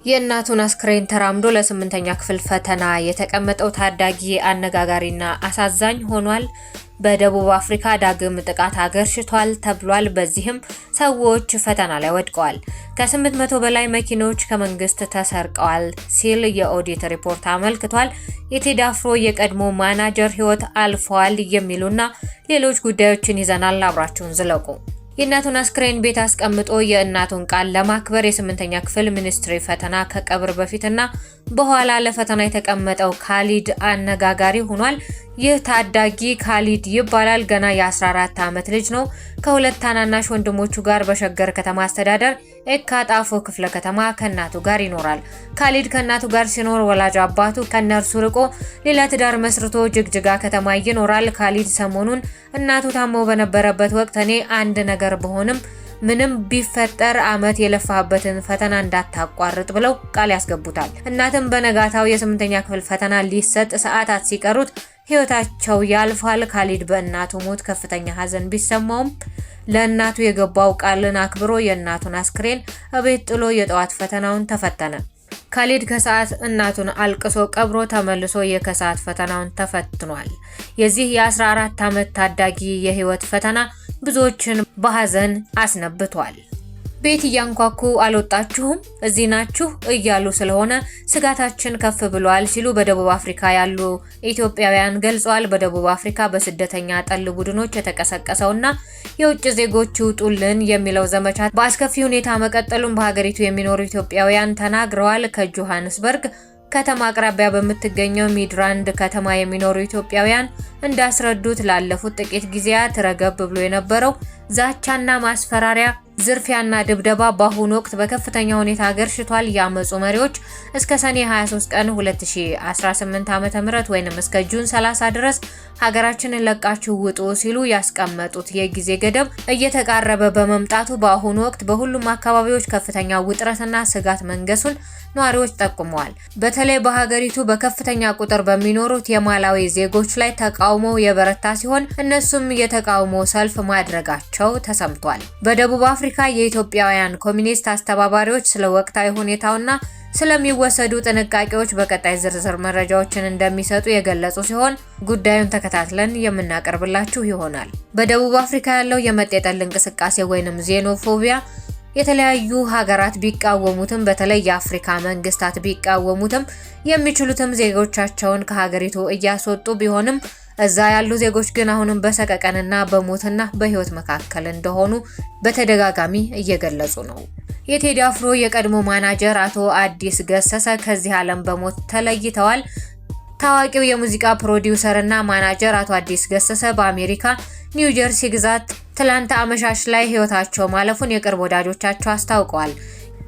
የእናቱን አስክሬን ተራምዶ ለ8ኛ ክፍል ፈተና የተቀመጠው ታዳጊ አነጋጋሪና አሳዛኝ ሆኗል። በደቡብ አፍሪካ ዳግም ጥቃት አገርሽቷል ተብሏል። በዚህም ሰዎች ፈተና ላይ ወድቀዋል። ከ800 በላይ መኪኖች ከመንግስት ተሰርቀዋል ሲል የኦዲት ሪፖርት አመልክቷል። የቴዲ አፍሮ የቀድሞ ማናጀር ህይወት አልፏል የሚሉና ሌሎች ጉዳዮችን ይዘናል። አብራችሁን ዝለቁ። የእናቱን አስክሬን ቤት አስቀምጦ የእናቱን ቃል ለማክበር የ8ኛ ክፍል ሚኒስትሪ ፈተና ከቀብር በፊትና በኋላ ለፈተና የተቀመጠው ካሊድ አነጋጋሪ ሆኗል። ይህ ታዳጊ ካሊድ ይባላል። ገና የ14 ዓመት ልጅ ነው። ከሁለት ታናናሽ ወንድሞቹ ጋር በሸገር ከተማ አስተዳደር ኤካ ጣፎ ክፍለ ከተማ ከእናቱ ጋር ይኖራል። ካሊድ ከእናቱ ጋር ሲኖር ወላጅ አባቱ ከነርሱ ርቆ ሌላ ትዳር መስርቶ ጅግጅጋ ከተማ ይኖራል። ካሊድ ሰሞኑን እናቱ ታሞ በነበረበት ወቅት እኔ አንድ ነገር በሆንም ምንም ቢፈጠር አመት የለፋበትን ፈተና እንዳታቋርጥ ብለው ቃል ያስገቡታል። እናትም በነጋታው የ8ኛ ክፍል ፈተና ሊሰጥ ሰዓታት ሲቀሩት ህይወታቸው ያልፋል። ካሊድ በእናቱ ሞት ከፍተኛ ሀዘን ቢሰማውም ለእናቱ የገባው ቃልን አክብሮ የእናቱን አስክሬን እቤት ጥሎ የጠዋት ፈተናውን ተፈተነ። ካሊድ ከሰዓት እናቱን አልቅሶ ቀብሮ ተመልሶ የከሰዓት ፈተናውን ተፈትኗል። የዚህ የ14 ዓመት ታዳጊ የህይወት ፈተና ብዙዎችን በሀዘን አስነብቷል። ቤት እያንኳኩ አልወጣችሁም እዚህ ናችሁ እያሉ ስለሆነ ስጋታችን ከፍ ብሏል ሲሉ በደቡብ አፍሪካ ያሉ ኢትዮጵያውያን ገልጸዋል። በደቡብ አፍሪካ በስደተኛ ጠል ቡድኖች የተቀሰቀሰውና የውጭ ዜጎች ይውጡልን የሚለው ዘመቻ በአስከፊ ሁኔታ መቀጠሉን በሀገሪቱ የሚኖሩ ኢትዮጵያውያን ተናግረዋል። ከጆሃንስበርግ ከተማ አቅራቢያ በምትገኘው ሚድራንድ ከተማ የሚኖሩ ኢትዮጵያውያን እንዳስረዱት ላለፉት ጥቂት ጊዜያት ረገብ ብሎ የነበረው ዛቻና ማስፈራሪያ፣ ዝርፊያና ድብደባ በአሁኑ ወቅት በከፍተኛ ሁኔታ አገርሽቷል። የአመጹ መሪዎች እስከ ሰኔ 23 ቀን 2018 ዓ.ም ወይንም እስከ ጁን 30 ድረስ ሀገራችንን ለቃችሁ ውጡ ሲሉ ያስቀመጡት የጊዜ ገደብ እየተቃረበ በመምጣቱ በአሁኑ ወቅት በሁሉም አካባቢዎች ከፍተኛ ውጥረትና ስጋት መንገሱን ነዋሪዎች ጠቁመዋል። በተለይ በሀገሪቱ በከፍተኛ ቁጥር በሚኖሩት የማላዊ ዜጎች ላይ ተቃውሞ የበረታ ሲሆን እነሱም የተቃውሞ ሰልፍ ማድረጋቸው ተሰምቷል። በደቡብ አፍሪካ የኢትዮጵያውያን ኮሚኒስት አስተባባሪዎች ስለ ወቅታዊ ሁኔታውና ስለሚወሰዱ ጥንቃቄዎች በቀጣይ ዝርዝር መረጃዎችን እንደሚሰጡ የገለጹ ሲሆን ጉዳዩን ተከታትለን የምናቀርብላችሁ ይሆናል። በደቡብ አፍሪካ ያለው የመጤጠል እንቅስቃሴ ወይንም ዜኖፎቢያ የተለያዩ ሀገራት ቢቃወሙትም በተለይ የአፍሪካ መንግስታት ቢቃወሙትም የሚችሉትም ዜጎቻቸውን ከሀገሪቱ እያስወጡ ቢሆንም እዛ ያሉ ዜጎች ግን አሁንም በሰቀቀንና በሞትና በህይወት መካከል እንደሆኑ በተደጋጋሚ እየገለጹ ነው። የቴዲ አፍሮ የቀድሞ ማናጀር አቶ አዲስ ገሰሰ ከዚህ ዓለም በሞት ተለይተዋል። ታዋቂው የሙዚቃ ፕሮዲውሰርና ማናጀር አቶ አዲስ ገሰሰ በአሜሪካ ኒው ጀርሲ ግዛት ትላንት አመሻሽ ላይ ህይወታቸው ማለፉን የቅርብ ወዳጆቻቸው አስታውቀዋል።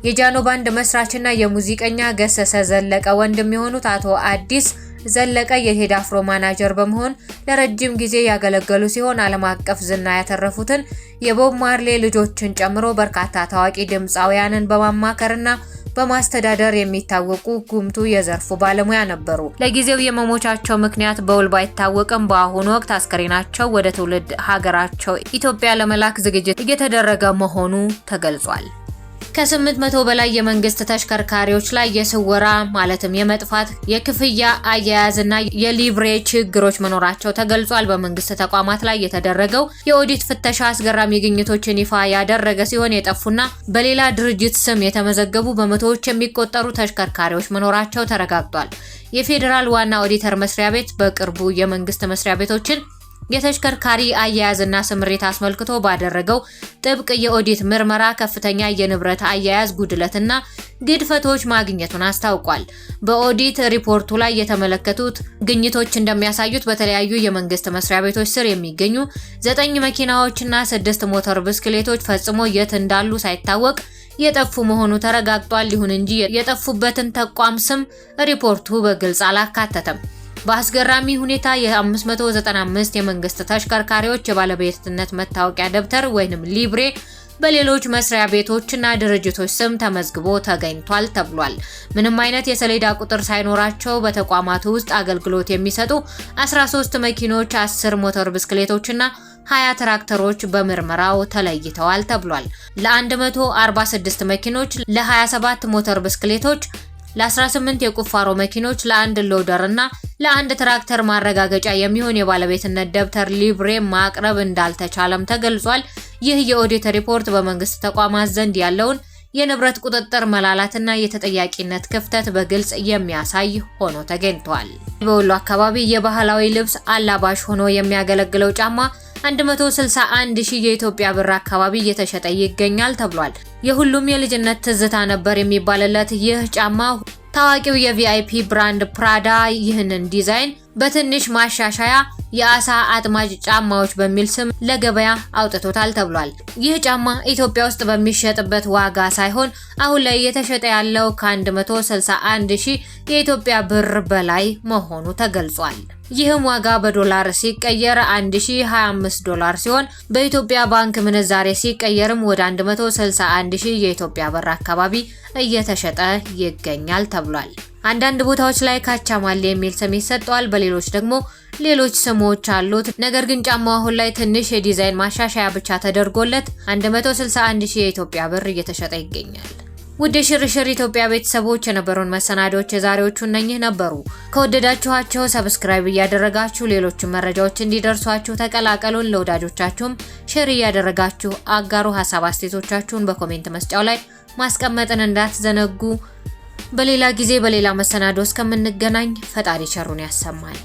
የጃኖ ባንድ መስራችና የሙዚቀኛ ገሰሰ ዘለቀ ወንድም የሆኑት አቶ አዲስ ዘለቀ የቴዲ አፍሮ ማናጀር በመሆን ለረጅም ጊዜ ያገለገሉ ሲሆን ዓለም አቀፍ ዝና ያተረፉትን የቦብ ማርሌ ልጆችን ጨምሮ በርካታ ታዋቂ ድምፃውያንን በማማከርና በማስተዳደር የሚታወቁ ጉምቱ የዘርፉ ባለሙያ ነበሩ። ለጊዜው የመሞቻቸው ምክንያት በውል ባይታወቅም በአሁኑ ወቅት አስከሬናቸው ወደ ትውልድ ሀገራቸው ኢትዮጵያ ለመላክ ዝግጅት እየተደረገ መሆኑ ተገልጿል። ከ800 በላይ የመንግስት ተሽከርካሪዎች ላይ የስወራ ማለትም የመጥፋት የክፍያ አያያዝና የሊብሬ ችግሮች መኖራቸው ተገልጿል። በመንግስት ተቋማት ላይ የተደረገው የኦዲት ፍተሻ አስገራሚ ግኝቶችን ይፋ ያደረገ ሲሆን የጠፉና በሌላ ድርጅት ስም የተመዘገቡ በመቶዎች የሚቆጠሩ ተሽከርካሪዎች መኖራቸው ተረጋግጧል። የፌዴራል ዋና ኦዲተር መስሪያ ቤት በቅርቡ የመንግስት መስሪያ ቤቶችን የተሽከርካሪ አያያዝና ስምሪት አስመልክቶ ባደረገው ጥብቅ የኦዲት ምርመራ ከፍተኛ የንብረት አያያዝ ጉድለትና ግድፈቶች ማግኘቱን አስታውቋል። በኦዲት ሪፖርቱ ላይ የተመለከቱት ግኝቶች እንደሚያሳዩት በተለያዩ የመንግስት መስሪያ ቤቶች ስር የሚገኙ 9 መኪናዎችና 6 ሞተር ብስክሌቶች ፈጽሞ የት እንዳሉ ሳይታወቅ የጠፉ መሆኑ ተረጋግጧል። ይሁን እንጂ የጠፉበትን ተቋም ስም ሪፖርቱ በግልጽ አላካተተም። በአስገራሚ ሁኔታ የ595 የመንግስት ተሽከርካሪዎች የባለቤትነት መታወቂያ ደብተር ወይንም ሊብሬ በሌሎች መስሪያ ቤቶችና ድርጅቶች ስም ተመዝግቦ ተገኝቷል ተብሏል። ምንም አይነት የሰሌዳ ቁጥር ሳይኖራቸው በተቋማቱ ውስጥ አገልግሎት የሚሰጡ 13 መኪኖች፣ 10 ሞተር ብስክሌቶችና 20 ትራክተሮች በምርመራው ተለይተዋል ተብሏል። ለ146 መኪኖች፣ ለ27 ሞተር ብስክሌቶች፣ ለ18 የቁፋሮ መኪኖች፣ ለአንድ ሎደር እና ለአንድ ትራክተር ማረጋገጫ የሚሆን የባለቤትነት ደብተር ሊብሬ ማቅረብ እንዳልተቻለም ተገልጿል። ይህ የኦዲት ሪፖርት በመንግስት ተቋማት ዘንድ ያለውን የንብረት ቁጥጥር መላላትና የተጠያቂነት ክፍተት በግልጽ የሚያሳይ ሆኖ ተገኝቷል። በወሎ አካባቢ የባህላዊ ልብስ አላባሽ ሆኖ የሚያገለግለው ጫማ 161,000 የኢትዮጵያ ብር አካባቢ እየተሸጠ ይገኛል ተብሏል። የሁሉም የልጅነት ትዝታ ነበር የሚባልለት ይህ ጫማ ታዋቂው የቪአይፒ ብራንድ ፕራዳ ይህንን ዲዛይን በትንሽ ማሻሻያ የአሳ አጥማጅ ጫማዎች በሚል ስም ለገበያ አውጥቶታል ተብሏል። ይህ ጫማ ኢትዮጵያ ውስጥ በሚሸጥበት ዋጋ ሳይሆን አሁን ላይ የተሸጠ ያለው ከ161,000 የኢትዮጵያ ብር በላይ መሆኑ ተገልጿል። ይህም ዋጋ በዶላር ሲቀየር $1025 ሲሆን በኢትዮጵያ ባንክ ምንዛሬ ሲቀየርም ወደ 161,000 የኢትዮጵያ ብር አካባቢ እየተሸጠ ይገኛል ተብሏል። አንዳንድ ቦታዎች ላይ ካቻማሌ የሚል ስም ይሰጠዋል፣ በሌሎች ደግሞ ሌሎች ስሞች አሉት። ነገር ግን ጫማው አሁን ላይ ትንሽ የዲዛይን ማሻሻያ ብቻ ተደርጎለት 161,000 የኢትዮጵያ ብር እየተሸጠ ይገኛል። ውድ ሽርሽር ኢትዮጵያ ቤተሰቦች የነበሩን መሰናዶዎች የዛሬዎቹ እነኚህ ነበሩ። ከወደዳችኋቸው ሰብስክራይብ እያደረጋችሁ ሌሎች መረጃዎች እንዲደርሷችሁ ተቀላቀሉን። ለወዳጆቻችሁም ሼር እያደረጋችሁ አጋሩ። ሀሳብ አስተያየቶቻችሁን በኮሜንት መስጫው ላይ ማስቀመጥን እንዳትዘነጉ። በሌላ ጊዜ በሌላ መሰናዶ እስከምንገናኝ ፈጣሪ ቸሩን ያሰማል።